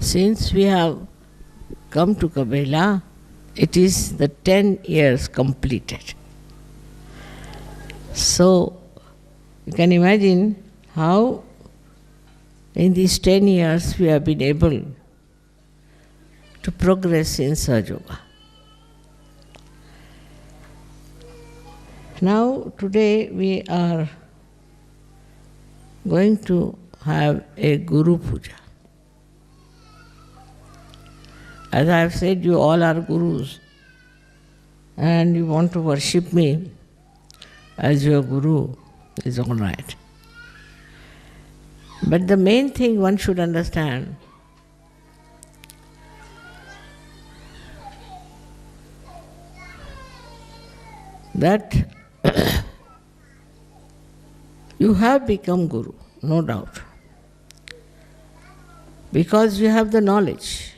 Since we have come to Cabella, it is the 10 years completed. So, you can imagine how in these 10 years we have been able to progress in Sahaja Yoga. Now, today we are going to have a Guru Puja. As I have said, you all are Gurus and you want to worship me as your Guru, is all right. But the main thing one should understand that you have become Guru, no doubt, because you have the knowledge.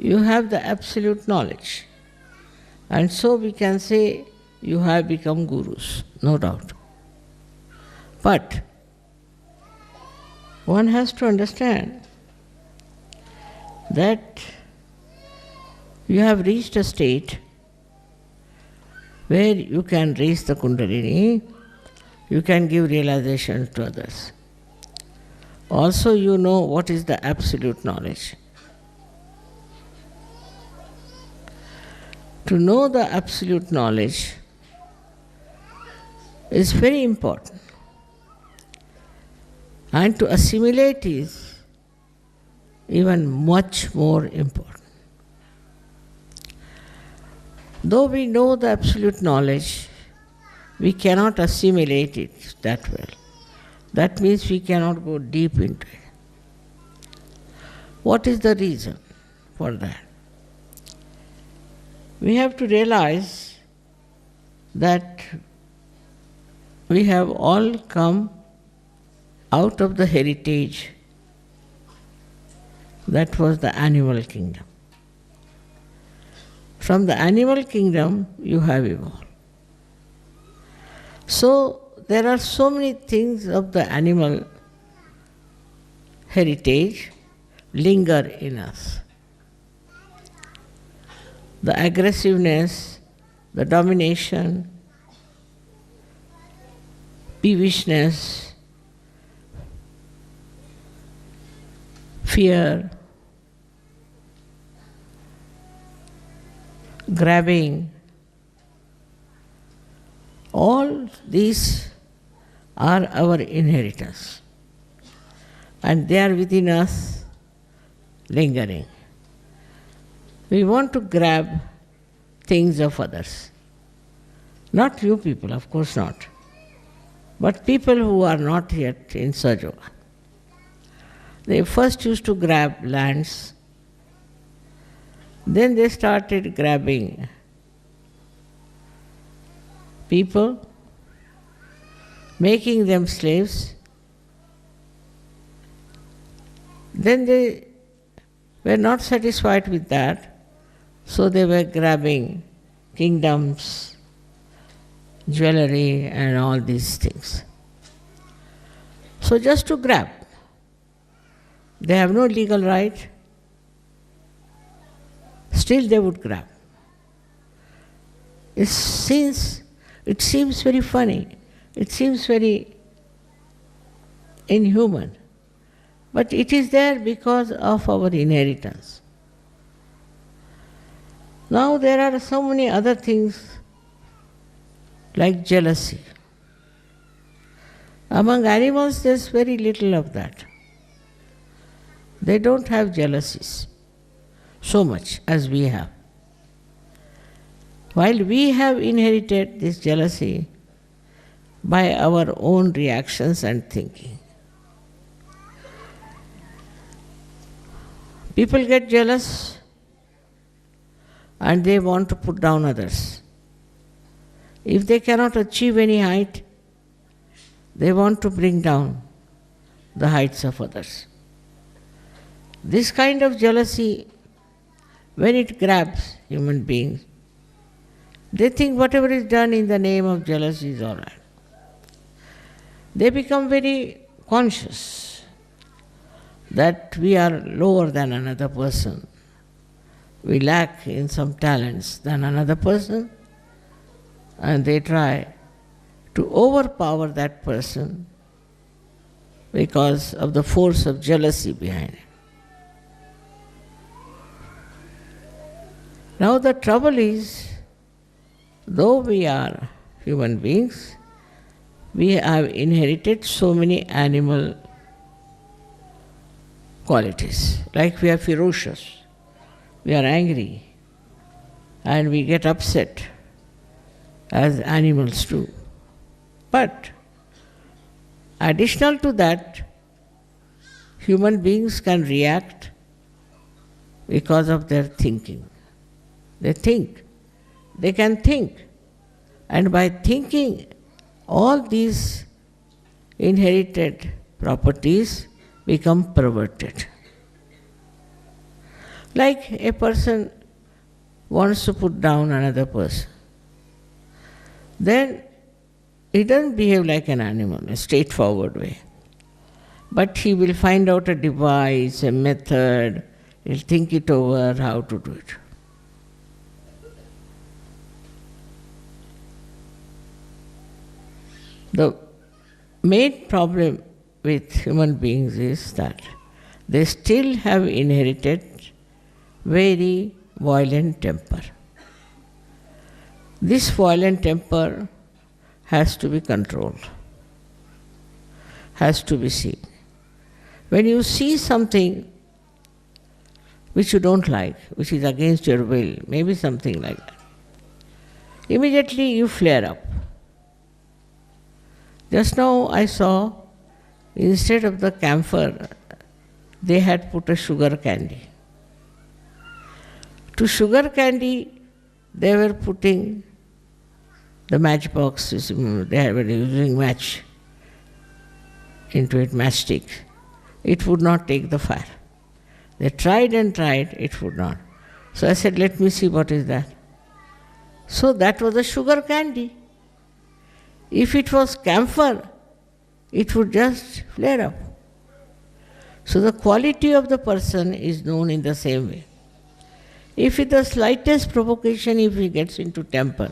You have the absolute knowledge. And so we can say you have become Gurus, no doubt. But one has to understand that you have reached a state where you can raise the Kundalini, you can give realization to others. Also, you know what is the absolute knowledge. To know the absolute knowledge is very important. And to assimilate is even much more important. Though we know the absolute knowledge, we cannot assimilate it that well. That means we cannot go deep into it. What is the reason for that? We have to realize that we have all come out of the heritage that was the animal kingdom. From the animal kingdom, you have evolved. So, there are so many things of the animal heritage linger in us. The aggressiveness, the domination, peevishness, fear, grabbing, all these are our inheritance, and they are within us lingering. We want to grab things of others. Not you people, of course not, but people who are not yet in Sahaja Yoga. They first used to grab lands, then they started grabbing people, making them slaves. Then they were not satisfied with that, so they were grabbing kingdoms, jewelry and all these things. So just to grab. They have no legal right, still they would grab. It seems very funny, it seems very inhuman, but it is there because of our inheritance. Now there are so many other things like jealousy. Among animals there's very little of that. They don't have jealousies so much as we have. While we have inherited this jealousy by our own reactions and thinking. People get jealous and they want to put down others. If they cannot achieve any height, they want to bring down the heights of others. This kind of jealousy, when it grabs human beings, they think whatever is done in the name of jealousy is all right. They become very conscious that we are lower than another person, we lack in some talents than another person, and they try to overpower that person because of the force of jealousy behind it. Now the trouble is, though we are human beings, we have inherited so many animal qualities. Like we are ferocious, we are angry, and we get upset as animals do. But additional to that, human beings can react because of their thinking. They think. They can think. And by thinking, all these inherited properties become perverted. Like a person wants to put down another person. Then he doesn't behave like an animal, a straightforward way. But he will find out a device, a method, he'll think it over how to do it. The main problem with human beings is that they still have inherited very violent temper. This violent temper has to be controlled, has to be seen. When you see something which you don't like, which is against your will, maybe something like that, immediately you flare up. Just now I saw, instead of the camphor, they had put a sugar candy. To sugar candy, they were putting the matchbox, they were using match into it, matchstick. It would not take the fire. They tried and tried, it would not. So I said, let me see what is that. So that was a sugar candy. If it was camphor, it would just flare up. So the quality of the person is known in the same way. If with the slightest provocation, if he gets into temper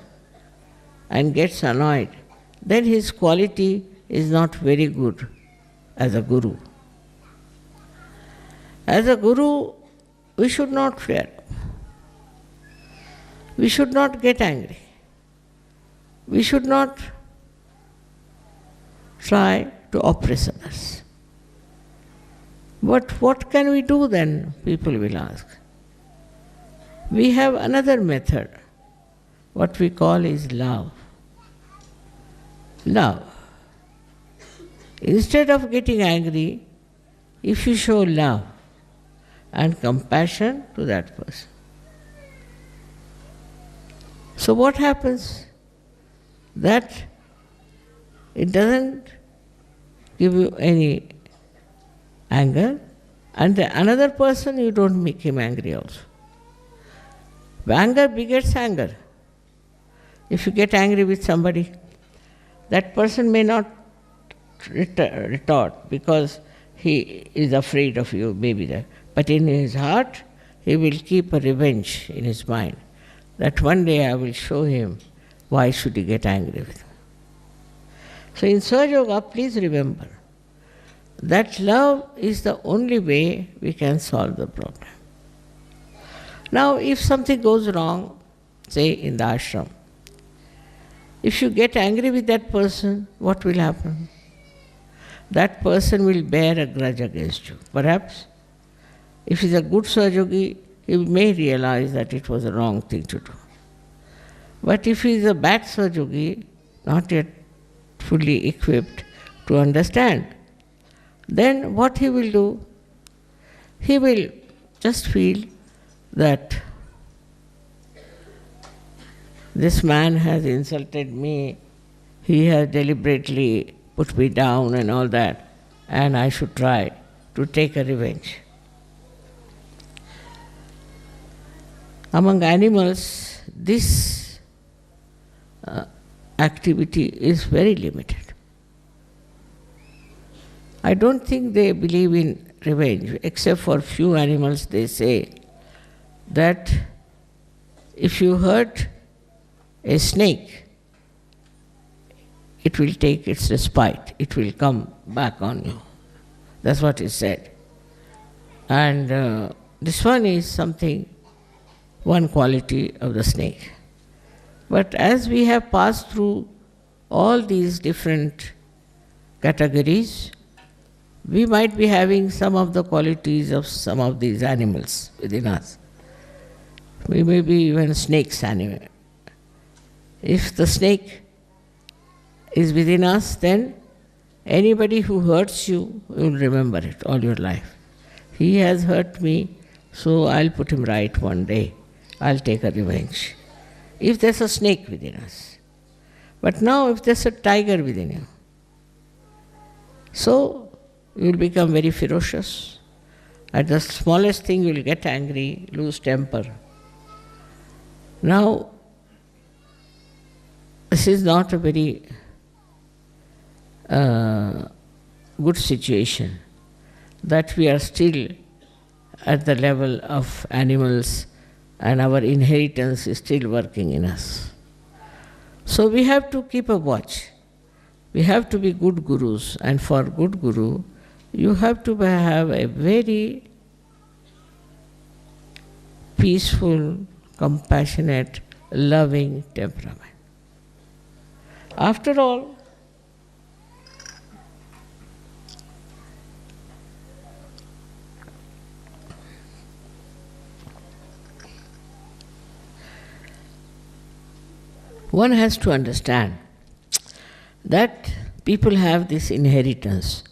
and gets annoyed, then his quality is not very good as a guru. As a guru, we should not flare up. We should not get angry. We should not try to oppress others. But what can we do then, people will ask. We have another method, what we call is love. Love. Instead of getting angry, if you show love and compassion to that person. So what happens? That it doesn't give you any anger, and another person you don't make him angry also. Anger begets anger. If you get angry with somebody, that person may not retort because he is afraid of you, maybe that. But in his heart, he will keep a revenge in his mind, that one day I will show him why should he get angry with me. So in Sahaja Yoga, please remember that love is the only way we can solve the problem. Now, if something goes wrong, say in the ashram, if you get angry with that person, what will happen? That person will bear a grudge against you. Perhaps, if he's a good Sahaja, he may realize that it was a wrong thing to do. But if he is a bad Sahaja, not yet fully equipped to understand, then what he will do? He will just feel that this man has insulted me, he has deliberately put me down and all that, and I should try to take a revenge. Among animals, this activity is very limited. I don't think they believe in revenge, except for few animals. They say that if you hurt a snake, it will take its respite, it will come back on you. That's what is said. And this one is something, one quality of the snake. But as we have passed through all these different categories, we might be having some of the qualities of some of these animals within us. We may be even snakes anyway. If the snake is within us, then anybody who hurts you will remember it all your life. He has hurt me, so I'll put him right one day. I'll take a revenge. If there's a snake within us. But now if there's a tiger within you, so you will become very ferocious. At the smallest thing you will get angry, lose temper. Now, this is not a very good situation, that we are still at the level of animals and our inheritance is still working in us. So we have to keep a watch. We have to be good gurus, and for good guru, you have to have a very peaceful, compassionate, loving temperament. After all, one has to understand that people have this inheritance.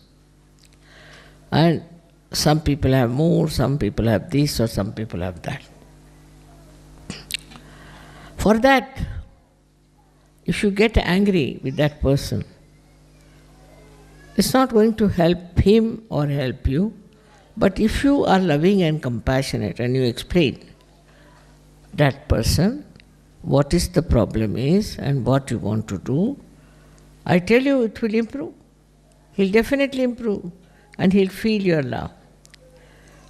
And some people have more, some people have this, or some people have that. For that, if you get angry with that person, it's not going to help him or help you. But if you are loving and compassionate and you explain that person what is the problem is and what you want to do, I tell you it will improve. He'll definitely improve and he'll feel your love.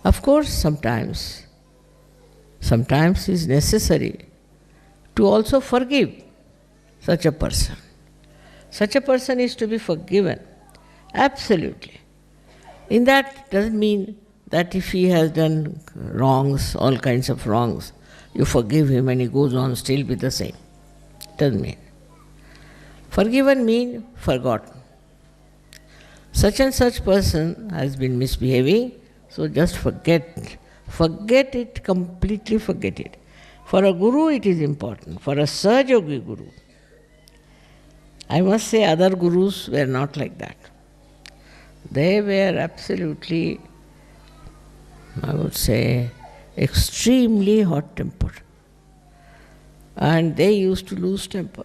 Of course, sometimes it's necessary to also forgive such a person. Such a person is to be forgiven, absolutely. In that doesn't mean that if he has done wrongs, all kinds of wrongs, you forgive him and he goes on still with the same. Doesn't mean. Forgiven means forgotten. Such and such person has been misbehaving, so just forget. Forget it, completely forget it. For a guru it is important, for a Sahaja guru. I must say other gurus were not like that. They were absolutely, I would say, extremely hot-tempered. And they used to lose temper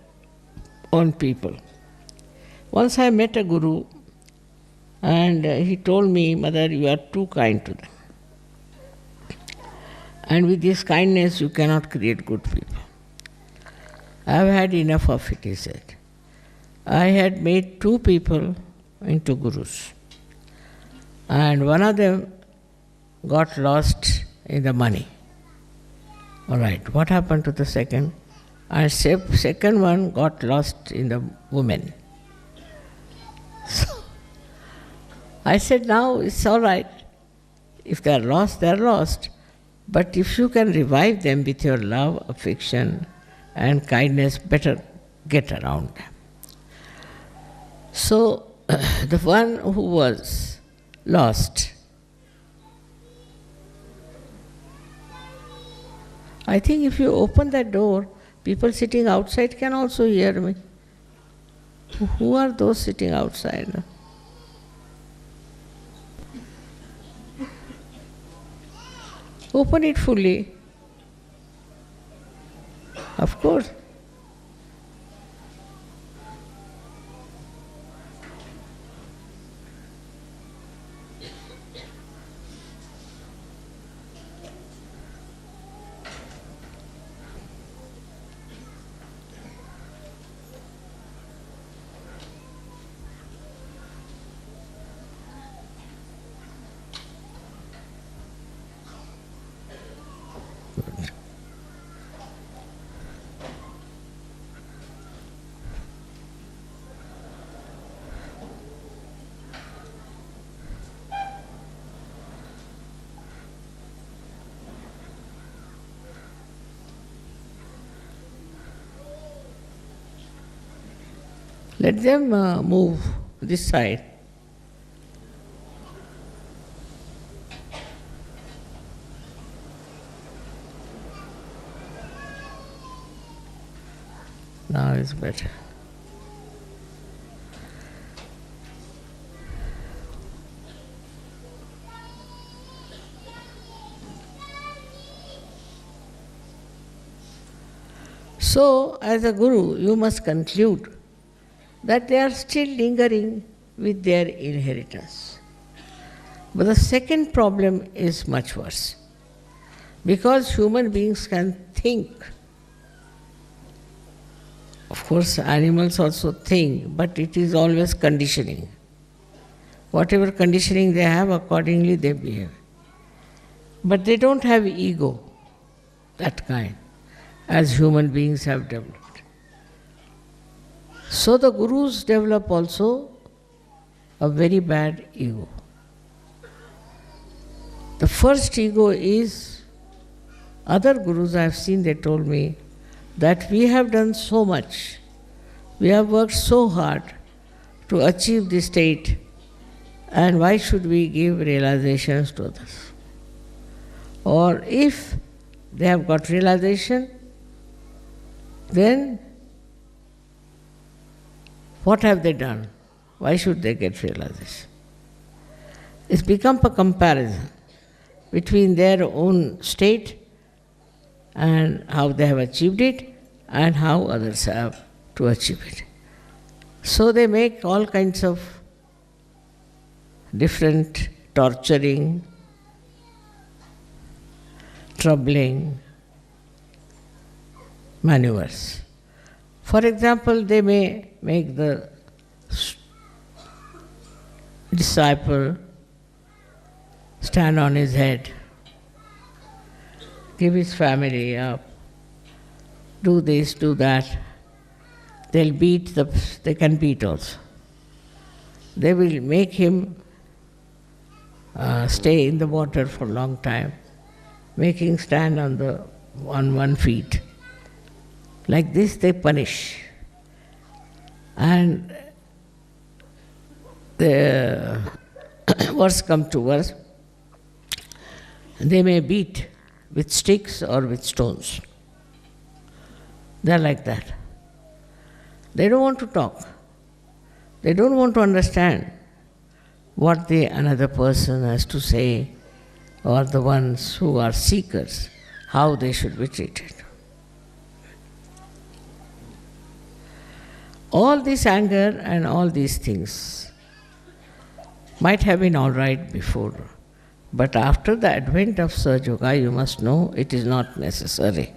on people. Once I met a guru and he told me, "Mother, you are too kind to them. And with this kindness you cannot create good people." I have had enough of it, he said. I had made 2 people into gurus. And one of them got lost in the money. All right, what happened to the second? And second one got lost in the women. So I said, now it's all right. If they are lost, they are lost. But if you can revive them with your love, affection, and kindness, better get around them. So the one who was lost, I think if you open that door, people sitting outside can also hear me. Who are those sitting outside? Open it fully. Of course. Let them move this side. Now it's better. So, as a guru, you must conclude that they are still lingering with their inheritance. But the second problem is much worse. Because human beings can think. Of course, animals also think, but it is always conditioning. Whatever conditioning they have, accordingly they behave. But they don't have ego, that kind, as human beings have developed. So the gurus develop also a very bad ego. The first ego is, other gurus I have seen, they told me, that we have done so much, we have worked so hard to achieve this state, and why should we give realizations to others? Or if they have got realization, then what have they done? Why should they get realization? It's become a comparison between their own state and how they have achieved it and how others have to achieve it. So they make all kinds of different torturing, troubling maneuvers. For example, they may make the disciple stand on his head, give his family up, do this, do that. They'll beat, they can beat also. They will make him stay in the water for a long time, making stand on one feet. Like this they punish. And the worse come to worse, they may beat with sticks or with stones. They are like that. They don't want to talk. They don't want to understand what the another person has to say, or the ones who are seekers, how they should be treated. All this anger and all these things might have been all right before, but after the advent of Sahaja Yoga, you must know it is not necessary.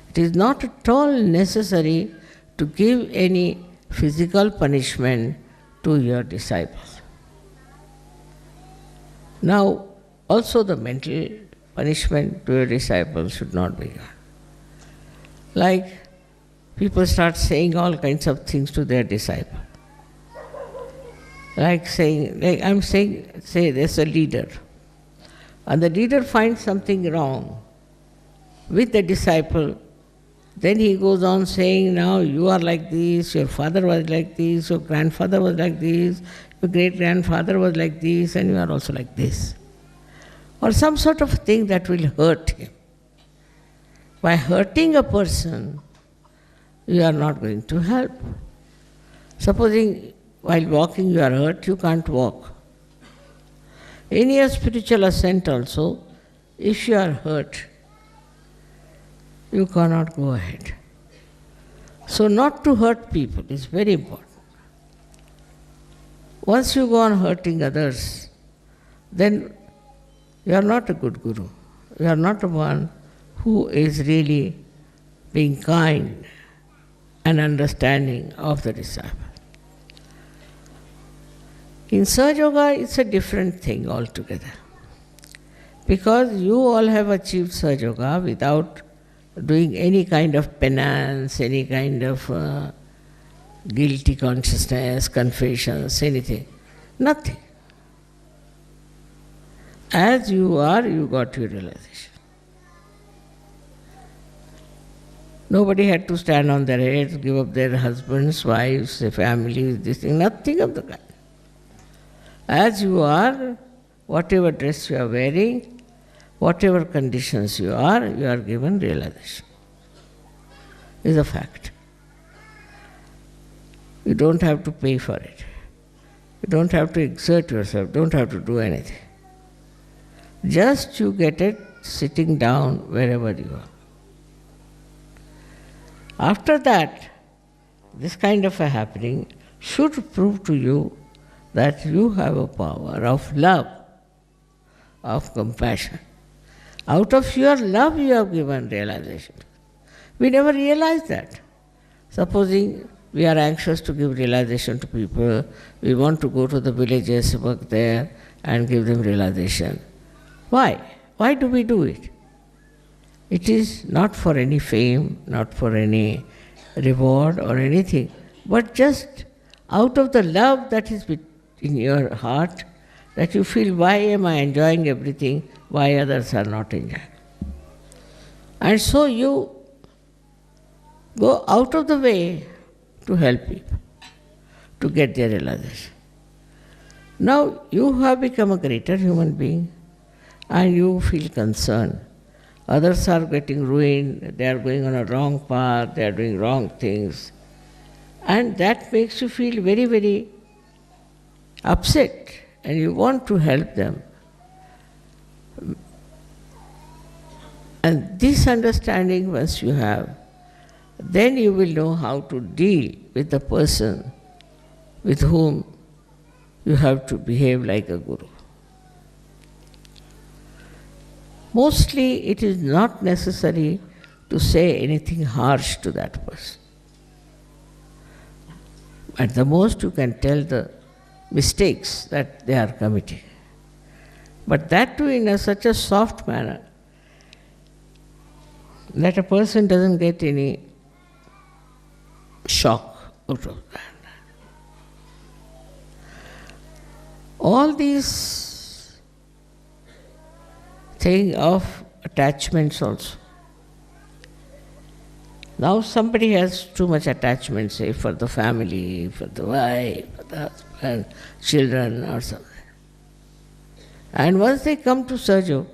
It is not at all necessary to give any physical punishment to your disciples. Now, also the mental punishment to your disciples should not be given. Like, people start saying all kinds of things to their disciple. Say there's a leader, and the leader finds something wrong with the disciple. Then he goes on saying, now you are like this, your father was like this, your grandfather was like this, your great-grandfather was like this, and you are also like this. Or some sort of thing that will hurt him. By hurting a person, you are not going to help. Supposing while walking you are hurt, you can't walk. In your spiritual ascent also, if you are hurt, you cannot go ahead. So not to hurt people is very important. Once you go on hurting others, then you are not a good guru. You are not the one who is really being kind and understanding of the disciple. In Sahaja Yoga, it's a different thing altogether. Because you all have achieved Sahaja Yoga without doing any kind of penance, any kind of guilty consciousness, confessions, anything. Nothing. As you are, you got your realization. Nobody had to stand on their heads, give up their husbands, wives, their families, this thing, nothing of the kind. As you are, whatever dress you are wearing, whatever conditions you are given realization. Is a fact. You don't have to pay for it. You don't have to exert yourself, don't have to do anything. Just you get it sitting down wherever you are. After that, this kind of a happening should prove to you that you have a power of love, of compassion. Out of your love you have given realization. We never realize that. Supposing we are anxious to give realization to people, we want to go to the villages, work there and give them realization. Why? Why do we do it? It is not for any fame, not for any reward or anything, but just out of the love that is in your heart, that you feel, why am I enjoying everything, why others are not enjoying? And so you go out of the way to help people, to get their realization. Now you have become a greater human being and you feel concerned. Others are getting ruined, they are going on a wrong path, they are doing wrong things. And that makes you feel very, very upset and you want to help them. And this understanding once you have, then you will know how to deal with the person with whom you have to behave like a guru. Mostly it is not necessary to say anything harsh to that person. At the most you can tell the mistakes that they are committing. But that too in such a soft manner that a person doesn't get any shock out of that. All these thing of attachments also. Now somebody has too much attachment, say for the family, for the wife, for the husband, children or something. And once they come to Sahaja,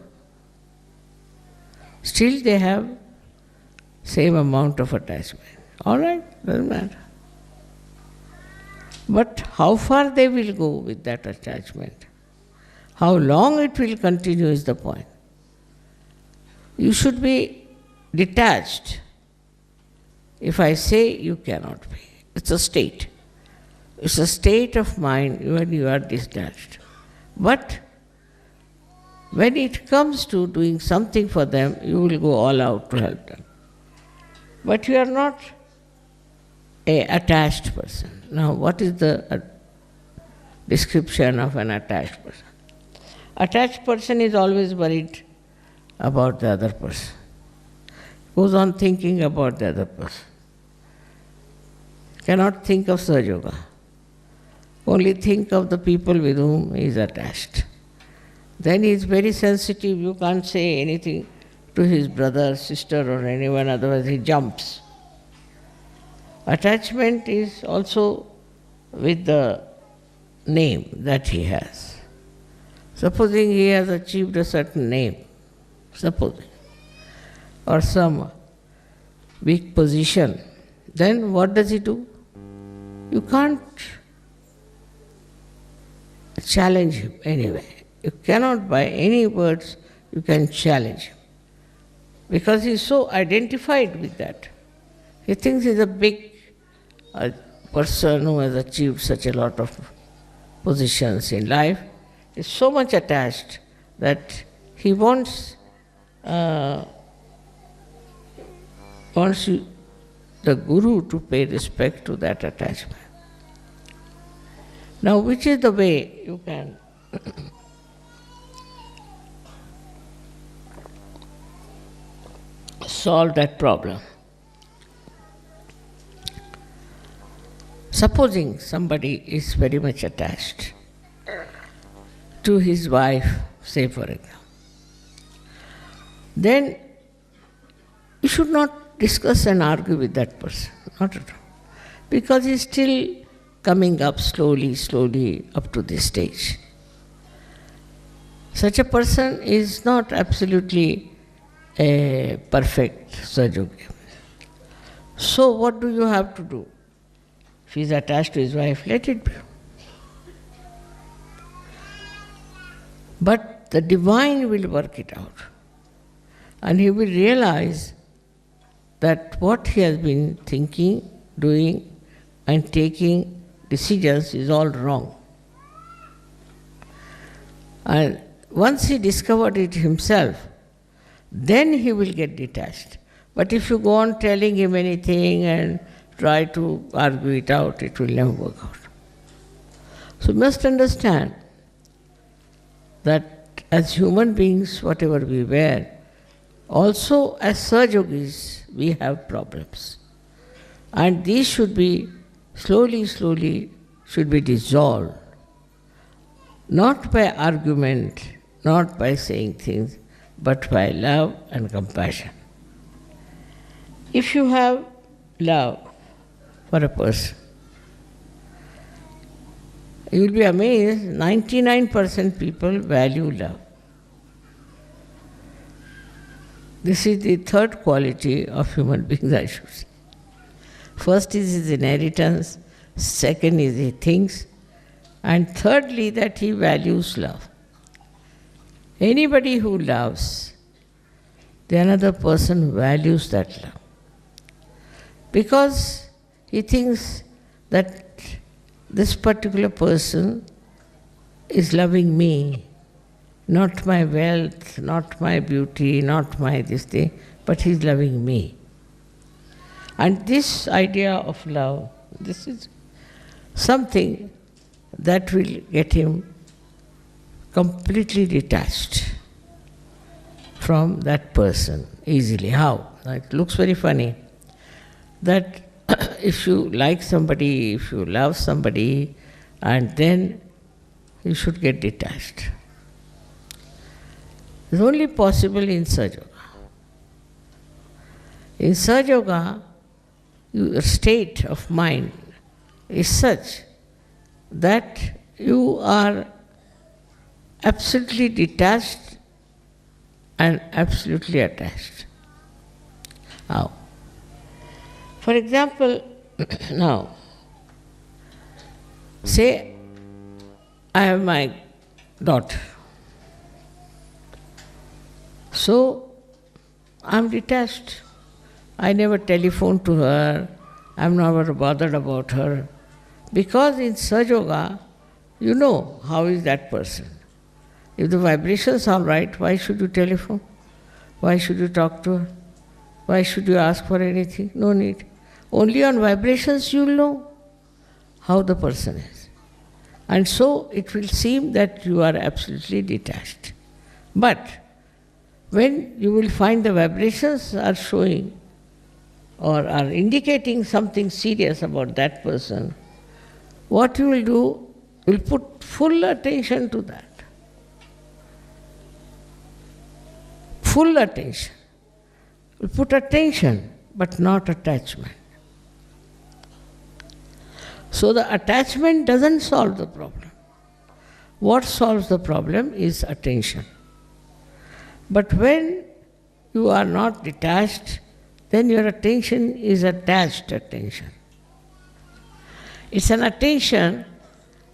still they have same amount of attachment. All right, doesn't matter. But how far they will go with that attachment, how long it will continue is the point. You should be detached. If I say you cannot be, it's a state. It's a state of mind when you are detached. But when it comes to doing something for them, you will go all out to help them. But you are not an attached person. Now, what is the description of an attached person? Attached person is always worried about the other person. Goes on thinking about the other person. Cannot think of Sahaja. Only think of the people with whom he is attached. Then he is very sensitive. You can't say anything to his brother, sister or anyone, otherwise he jumps. Attachment is also with the name that he has. Supposing he has achieved a certain name, supposing, or some big position, then what does he do? You can't challenge him anyway. You cannot by any words you can challenge him. Because he is so identified with that. He thinks he is a big person who has achieved such a lot of positions in life. He is so much attached that he wants you, the Guru, to pay respect to that attachment. Now, which is the way you can solve that problem? Supposing somebody is very much attached to his wife, say for example, then you should not discuss and argue with that person. Not at all. Because he's still coming up slowly up to this stage. Such a person is not absolutely a perfect Sahajogi. So what do you have to do? If he is attached to his wife, let it be. But the divine will work it out. And he will realize that what he has been thinking, doing, and taking decisions is all wrong. And once he discovered it himself, then he will get detached. But if you go on telling him anything and try to argue it out, it will never work out. So you must understand that as human beings, whatever we were, also as Sahajogis, we have problems. And these should be slowly should be dissolved. Not by argument, not by saying things, but by love and compassion. If you have love for a person, you will be amazed, 99% people value love. This is the third quality of human beings, I should say. First is his inheritance, second is he thinks, and thirdly that he values love. Anybody who loves, the another person values that love. Because he thinks that this particular person is loving me, not my wealth, not my beauty, not my this thing, but he's loving me. And this idea of love, this is something that will get him completely detached from that person easily. How? It looks very funny that if you like somebody, if you love somebody, and then you should get detached. It's only possible in Sahaja Yoga. In Sahaja Yoga, your state of mind is such that you are absolutely detached and absolutely attached. How? For example, now, say I have my daughter. So, I am detached. I never telephone to her, I am never bothered about her. Because in Sahaja Yoga, you know how is that person. If the vibrations are right, why should you telephone? Why should you talk to her? Why should you ask for anything? No need. Only on vibrations you will know how the person is. And so it will seem that you are absolutely detached. But when you will find the vibrations are showing or are indicating something serious about that person, what you will do, you will put full attention to that. Full attention. You put attention, but not attachment. So the attachment doesn't solve the problem. What solves the problem is attention. But when you are not detached, then your attention is attached attention. It's an attention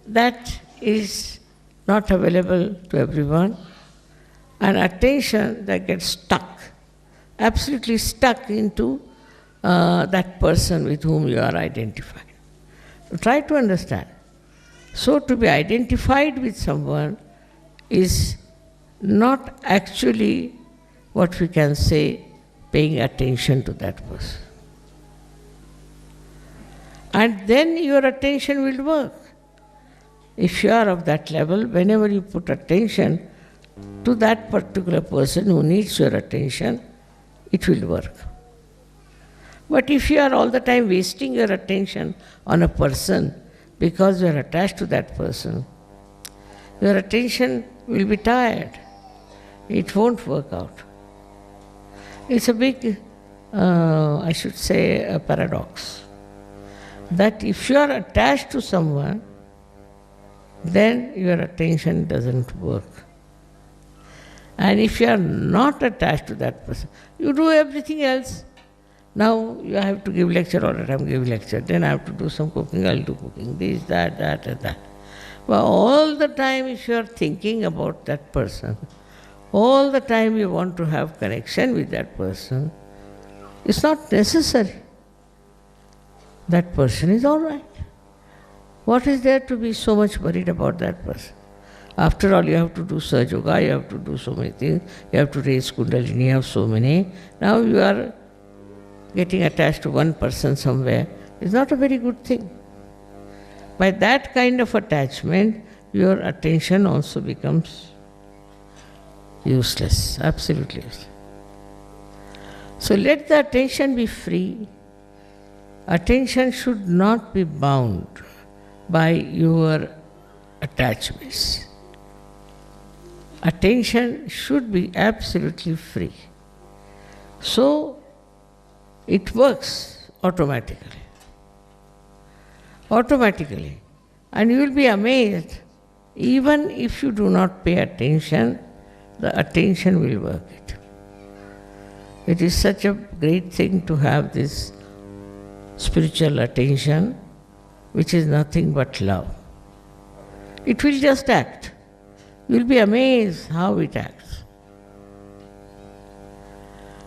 that is not available to everyone, an attention that gets stuck, absolutely stuck into that person with whom you are identified. So try to understand. So to be identified with someone is not actually what we can say paying attention to that person. And then your attention will work. If you are of that level, whenever you put attention to that particular person who needs your attention, it will work. But if you are all the time wasting your attention on a person because you are attached to that person, your attention will be tired. It won't work out. It's a big I should say, a paradox. That if you are attached to someone, then your attention doesn't work. And if you are not attached to that person, you do everything else. Now you have to give lecture all the time, give lecture. Then I have to do some cooking, I'll do cooking, this, that, and that. But all the time if you are thinking about that person, all the time you want to have connection with that person, it's not necessary. That person is all right. What is there to be so much worried about that person? After all, you have to do Sahaja Yoga, you have to do so many things, you have to raise Kundalini, you have so many. Now you are getting attached to one person somewhere. It's not a very good thing. By that kind of attachment, your attention also becomes useless, absolutely useless. So let the attention be free. Attention should not be bound by your attachments. Attention should be absolutely free. So it works automatically. Automatically. And you will be amazed, even if you do not pay attention, the attention will work it. It is such a great thing to have this spiritual attention, which is nothing but love. It will just act. You will be amazed how it acts.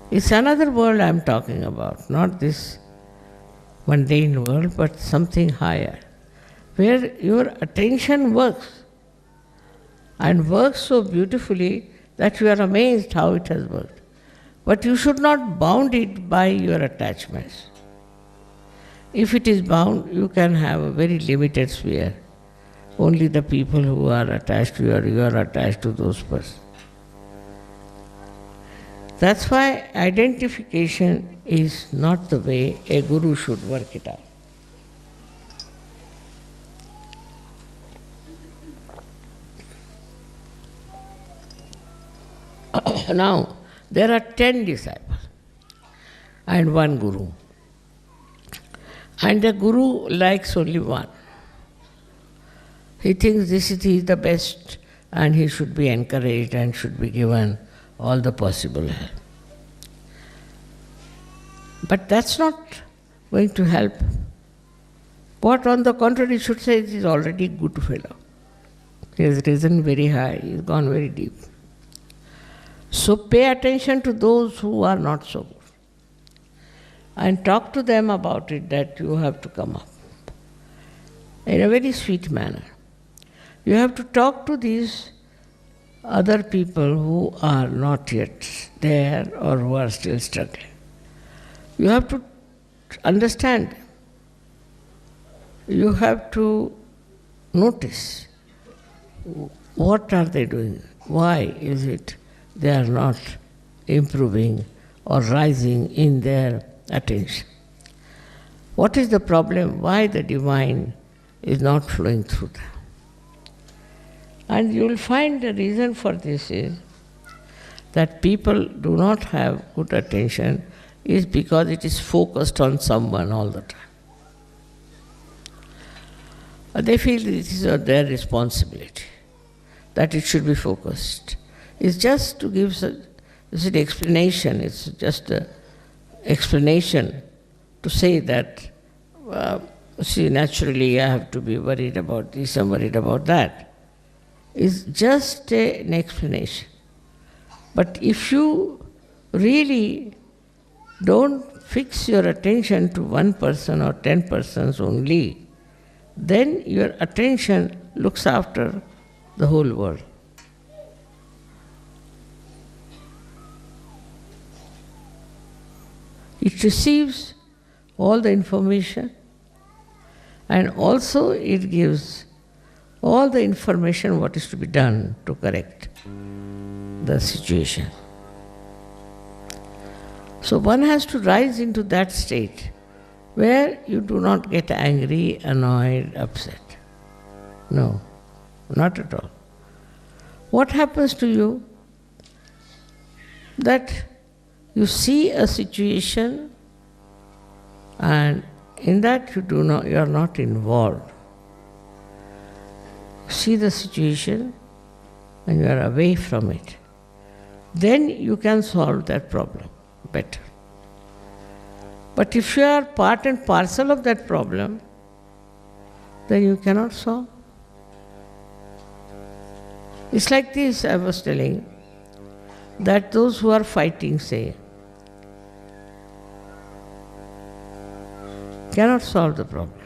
It's another world I am talking about, not this mundane world, but something higher, where your attention works, and works so beautifully that you are amazed how it has worked. But you should not bound it by your attachments. If it is bound, you can have a very limited sphere. Only the people who are attached to you, or you are attached to those persons. That's why identification is not the way a guru should work it out. Now, there are 10 disciples and one guru. And the guru likes only one. He thinks this is the best and he should be encouraged and should be given all the possible help. But that's not going to help. What on the contrary should say, he is already a good fellow. He has risen very high, he has gone very deep. So pay attention to those who are not so good. And talk to them about it, that you have to come up in a very sweet manner. You have to talk to these other people who are not yet there or who are still struggling. You have to understand. You have to notice what are they doing. Why is it they are not improving or rising in their attention? What is the problem? Why the divine is not flowing through them? And you will find the reason for this is that people do not have good attention is because it is focused on someone all the time. They feel this is their responsibility, that it should be focused. It's just to give an explanation, it's just an explanation to say that, see, naturally I have to be worried about this, I'm worried about that. It's just an explanation. But if you really don't fix your attention to one person or 10 persons only, then your attention looks after the whole world. It receives all the information and also it gives all the information what is to be done to correct the situation. So one has to rise into that state where you do not get angry, annoyed, upset. No, not at all. What happens to you? That You see a situation and in that you are not involved. You see the situation and you are away from it. Then you can solve that problem better. But if you are part and parcel of that problem, then you cannot solve. It's like this, I was telling, that those who are fighting, say, cannot solve the problem.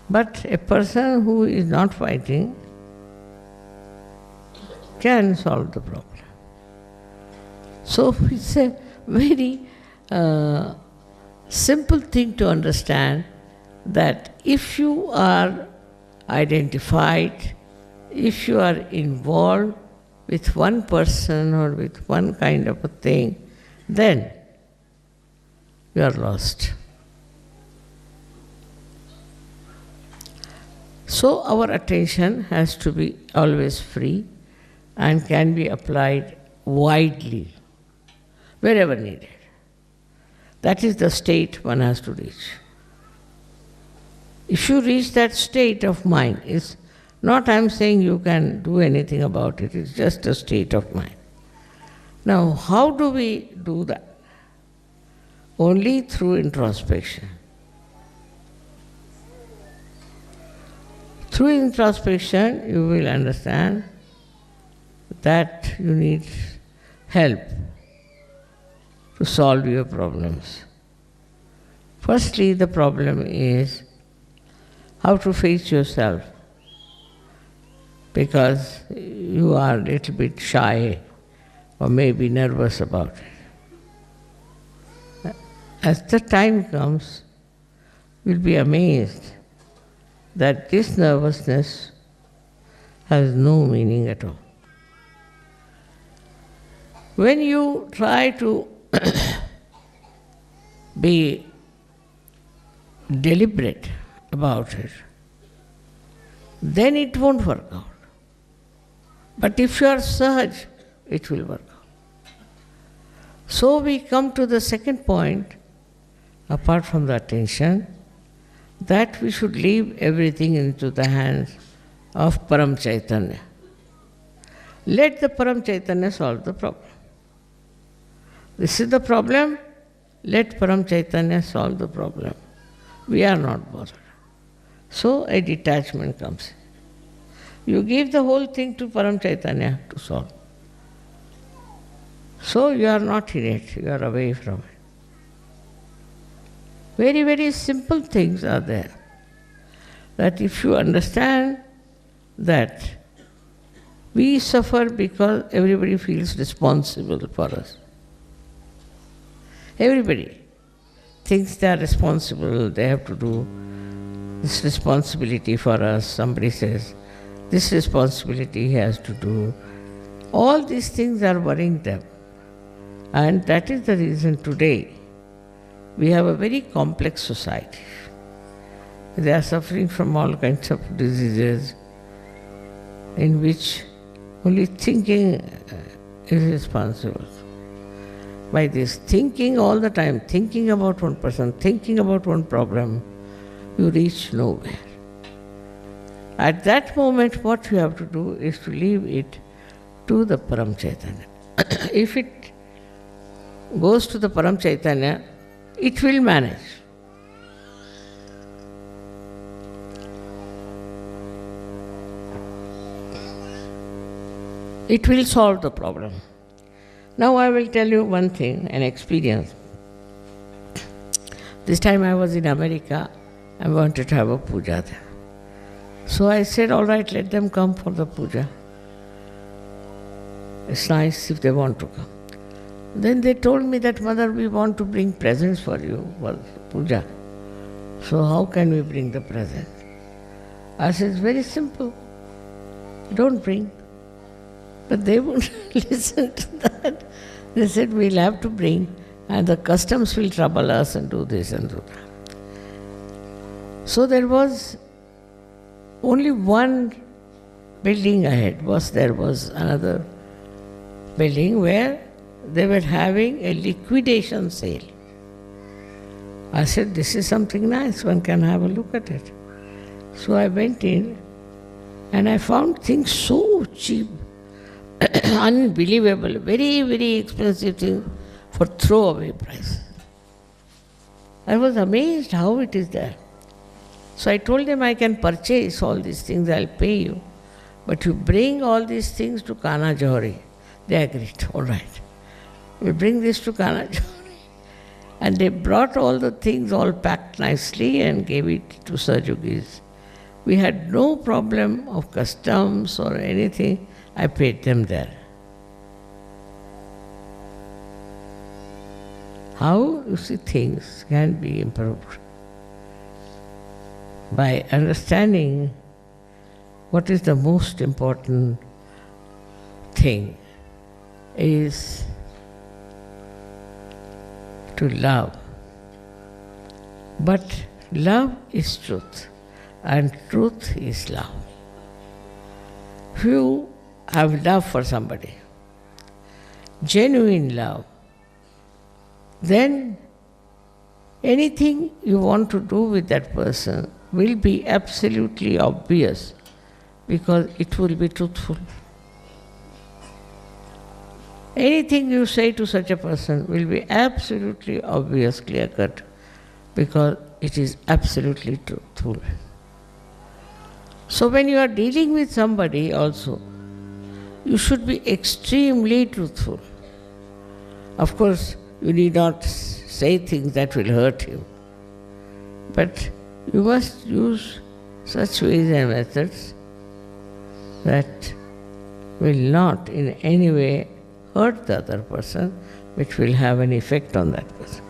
But a person who is not fighting can solve the problem. So it's a very simple thing to understand that if you are identified, if you are involved with one person or with one kind of a thing, then you are lost. So our attention has to be always free and can be applied widely, wherever needed. That is the state one has to reach. If you reach that state of mind, it's not I'm saying you can do anything about it, it's just a state of mind. Now, how do we do that? Only through introspection. Through introspection, you will understand that you need help to solve your problems. Firstly, the problem is how to face yourself, because you are a little bit shy or maybe nervous about it. As the time comes, you'll be amazed that this nervousness has no meaning at all. When you try to be deliberate about it, then it won't work out. But if you are sahaj, it will work out. So we come to the second point, apart from the attention, that we should leave everything into the hands of Param Chaitanya. Let the Param Chaitanya solve the problem. This is the problem, let Param Chaitanya solve the problem. We are not bothered. So a detachment comes in. You give the whole thing to Param Chaitanya to solve. So you are not in it, you are away from it. Very, very simple things are there. That if you understand that we suffer because everybody feels responsible for us. Everybody thinks they are responsible, they have to do this responsibility for us. Somebody says, this responsibility he has to do. All these things are worrying them. And that is the reason today we have a very complex society. They are suffering from all kinds of diseases in which only thinking is responsible. By this thinking all the time, thinking about one person, thinking about one problem, you reach nowhere. At that moment, what you have to do is to leave it to the Param Chaitanya. If it goes to the Param Chaitanya, it will manage. It will solve the problem. Now I will tell you one thing, an experience. This time I was in America, I wanted to have a puja there. So I said, all right, let them come for the puja. It's nice if they want to come. Then they told me that, Mother, we want to bring presents for you for puja. So how can we bring the present? I said, it's very simple. Don't bring. But they wouldn't listen to that. They said, we'll have to bring, and the customs will trouble us and do this and do that. So there was only one building ahead. There was another building where they were having a liquidation sale. I said, this is something nice, one can have a look at it. So I went in and I found things so cheap, unbelievable, very, very expensive things for throwaway price. I was amazed how it is there. So I told them, I can purchase all these things, I'll pay you. But you bring all these things to Kana Johari. They agreed, all right. We'll bring this to Kana Johari. And they brought all the things all packed nicely and gave it to Sajogis. We had no problem of customs or anything. I paid them there. How, you see, things can be improved? By understanding what is the most important thing is to love. But love is truth, and truth is love. If you have love for somebody, genuine love, then anything you want to do with that person will be absolutely obvious because it will be truthful. Anything you say to such a person will be absolutely obvious, clear-cut, because it is absolutely truthful. So when you are dealing with somebody also, you should be extremely truthful. Of course, you need not say things that will hurt him, but you must use such ways and methods that will not in any way hurt the other person, which will have an effect on that person.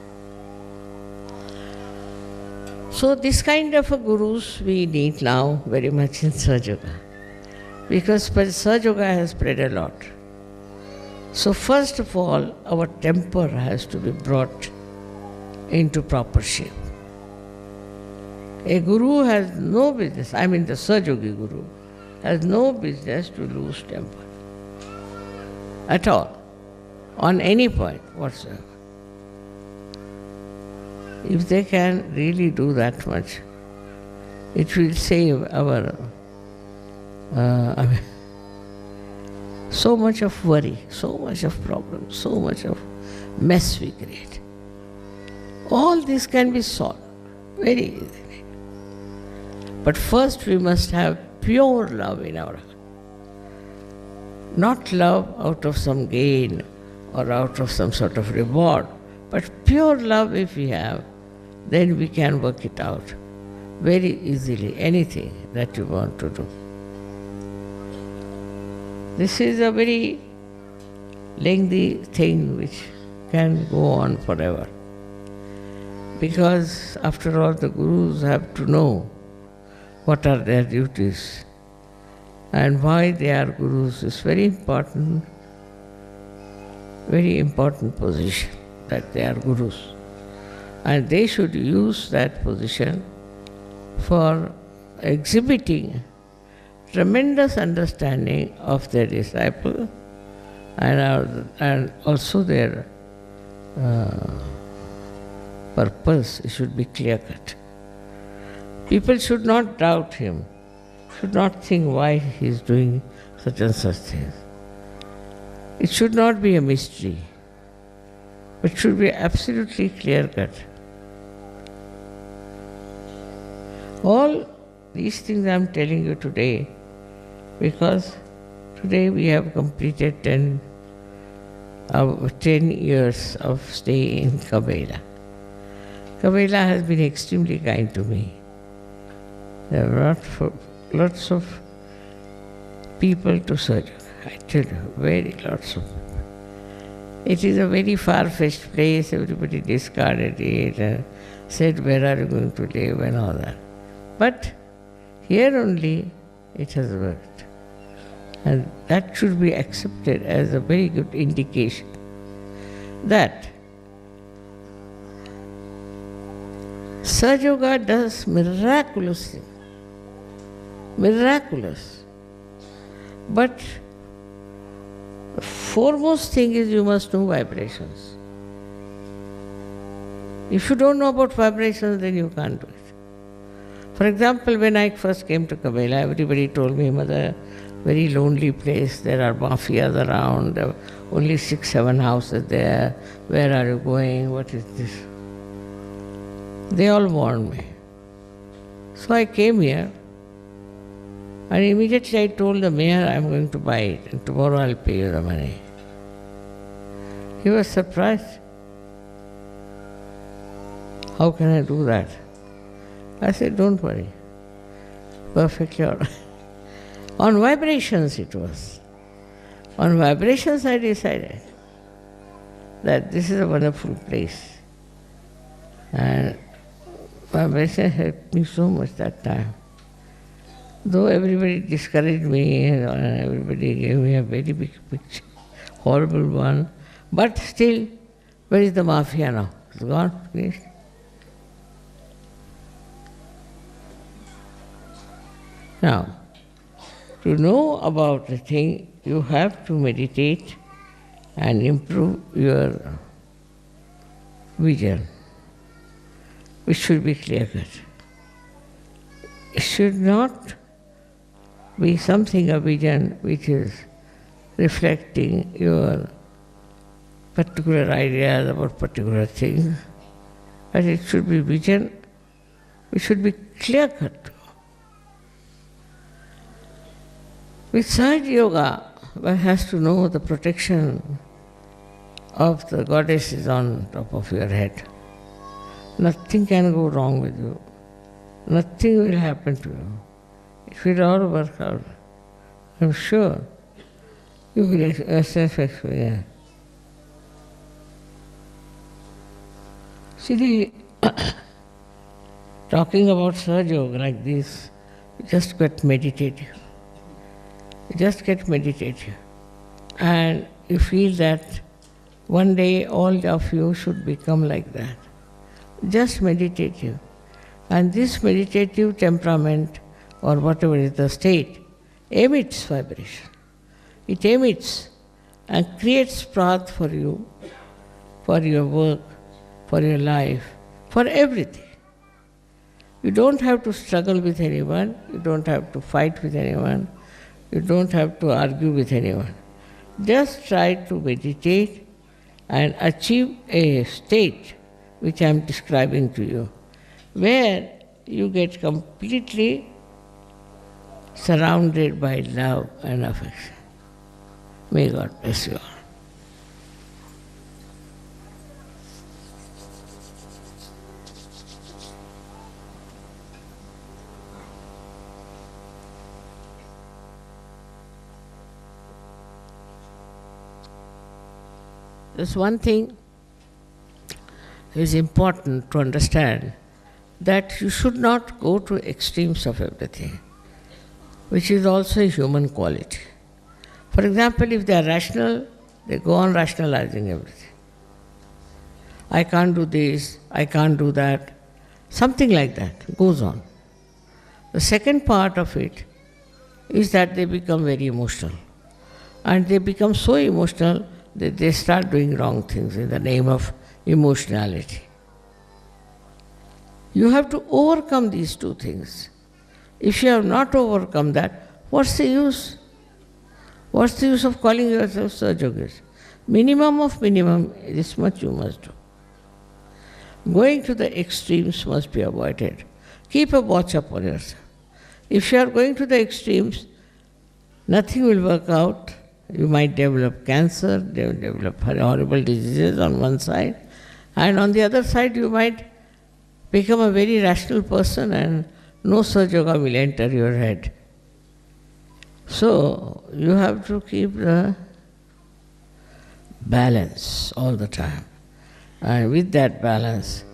So this kind of a gurus we need now very much in Sahaja, because Sahaja has spread a lot. So first of all, our temper has to be brought into proper shape. A guru has no business, the Sahajogi guru, has no business to lose temper at all, on any point whatsoever. If they can really do that much, it will save our so much of worry, so much of problems, so much of mess we create. All this can be solved very easily. But first we must have pure love in our heart. Not love out of some gain or out of some sort of reward, but pure love if we have, then we can work it out very easily, anything that you want to do. This is a very lengthy thing which can go on forever. Because after all, the gurus have to know what are their duties and why they are gurus. It's very important position that they are gurus. And they should use that position for exhibiting tremendous understanding of their disciple and also their purpose should be clear-cut. People should not doubt him, should not think why he is doing such and such things. It should not be a mystery, but should be absolutely clear-cut. All these things I am telling you today because today we have completed 10 years of stay in Cabella. Cabella has been extremely kind to me. There are lots of people to search. I tell you, very lots of people. It is a very far-fetched place. Everybody discarded it and said, where are you going to live and all that. But here only it has worked. And that should be accepted as a very good indication that Sahaja does miraculous things. Miraculous. But foremost thing is you must know vibrations. If you don't know about vibrations, then you can't do it. For example, when I first came to Cabella, everybody told me, Mother, very lonely place, there are mafias around, there are only 6-7 houses there, where are you going, what is this? They all warned me. So I came here, and immediately I told the mayor, I'm going to buy it, and tomorrow I'll pay you the money. He was surprised. How can I do that? I said, don't worry. Perfectly all right. On vibrations it was. On vibrations I decided that this is a wonderful place. And vibration helped me so much that time. Though everybody discouraged me and everybody gave me a very big picture, horrible one, but still, where is the mafia now? It's gone, finished. Now, to know about the thing, you have to meditate and improve your vision, which should be clear-cut. It should not be something, a vision, which is reflecting your particular ideas about particular things, but it should be vision which should be clear-cut. With Sahaja Yoga, one has to know the protection of the goddess is on top of your head. Nothing can go wrong with you. Nothing will happen to you. It will all work out. I'm sure you will yourself experience. See, talking about Sahaja Yoga like this, you just get meditative. You just get meditative. And you feel that one day all of you should become like that. Just meditative. And this meditative temperament, or whatever is the state, emits vibration. It emits and creates path for you, for your work, for your life, for everything. You don't have to struggle with anyone, you don't have to fight with anyone, you don't have to argue with anyone. Just try to meditate and achieve a state which I am describing to you, where you get completely surrounded by love and affection. May God bless you all. There's one thing is important to understand, that you should not go to extremes of everything, which is also a human quality. For example, if they are rational, they go on rationalizing everything. I can't do this, I can't do that. Something like that goes on. The second part of it is that they become very emotional. And they become so emotional that they start doing wrong things in the name of emotionality. You have to overcome these two things. If you have not overcome that, what's the use? What's the use of calling yourself Sahaja Yogis? Minimum of minimum, this much you must do. Going to the extremes must be avoided. Keep a watch upon yourself. If you are going to the extremes, nothing will work out. You might develop cancer, develop horrible diseases on one side, and on the other side you might become a very rational person and no Sahaja Yoga will enter your head. So you have to keep the balance all the time. And with that balance,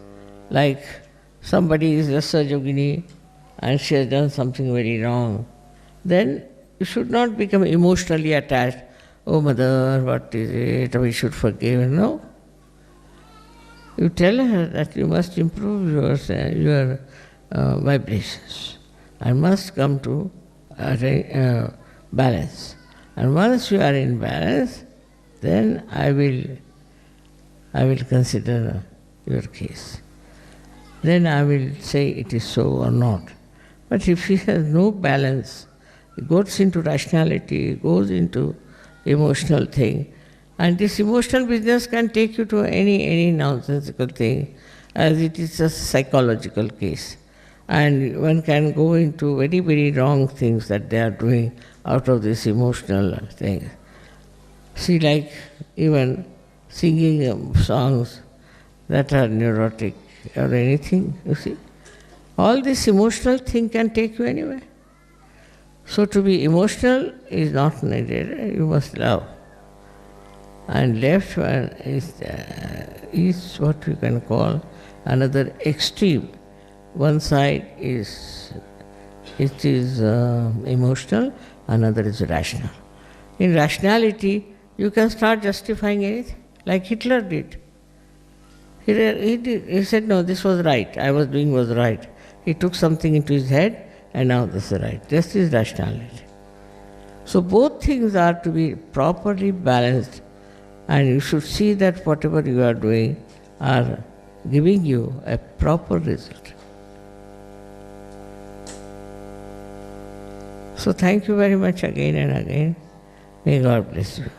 like somebody is a Sahaja Yogini and she has done something very wrong, then you should not become emotionally attached. Oh, Mother, what is it? We should forgive. No. You tell her that you must improve your vibrations and must come to balance. And once you are in balance, then I will consider your case. Then I will say it is so or not. But if he has no balance, he goes into rationality, goes into emotional thing, and this emotional business can take you to any nonsensical thing, as it is a psychological case. And one can go into very, very wrong things that they are doing out of this emotional thing. See, like even singing songs that are neurotic or anything, you see. All this emotional thing can take you anywhere. So to be emotional is not needed, you must love. And left one is what you can call another extreme. One side is emotional, another is rational. In rationality, you can start justifying anything, like Hitler did. He said, no, this was right, I was doing was right. He took something into his head, and now this is right. This is rationality. So both things are to be properly balanced, and you should see that whatever you are doing are giving you a proper result. So thank you very much again and again. May God bless you.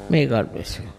May God bless you.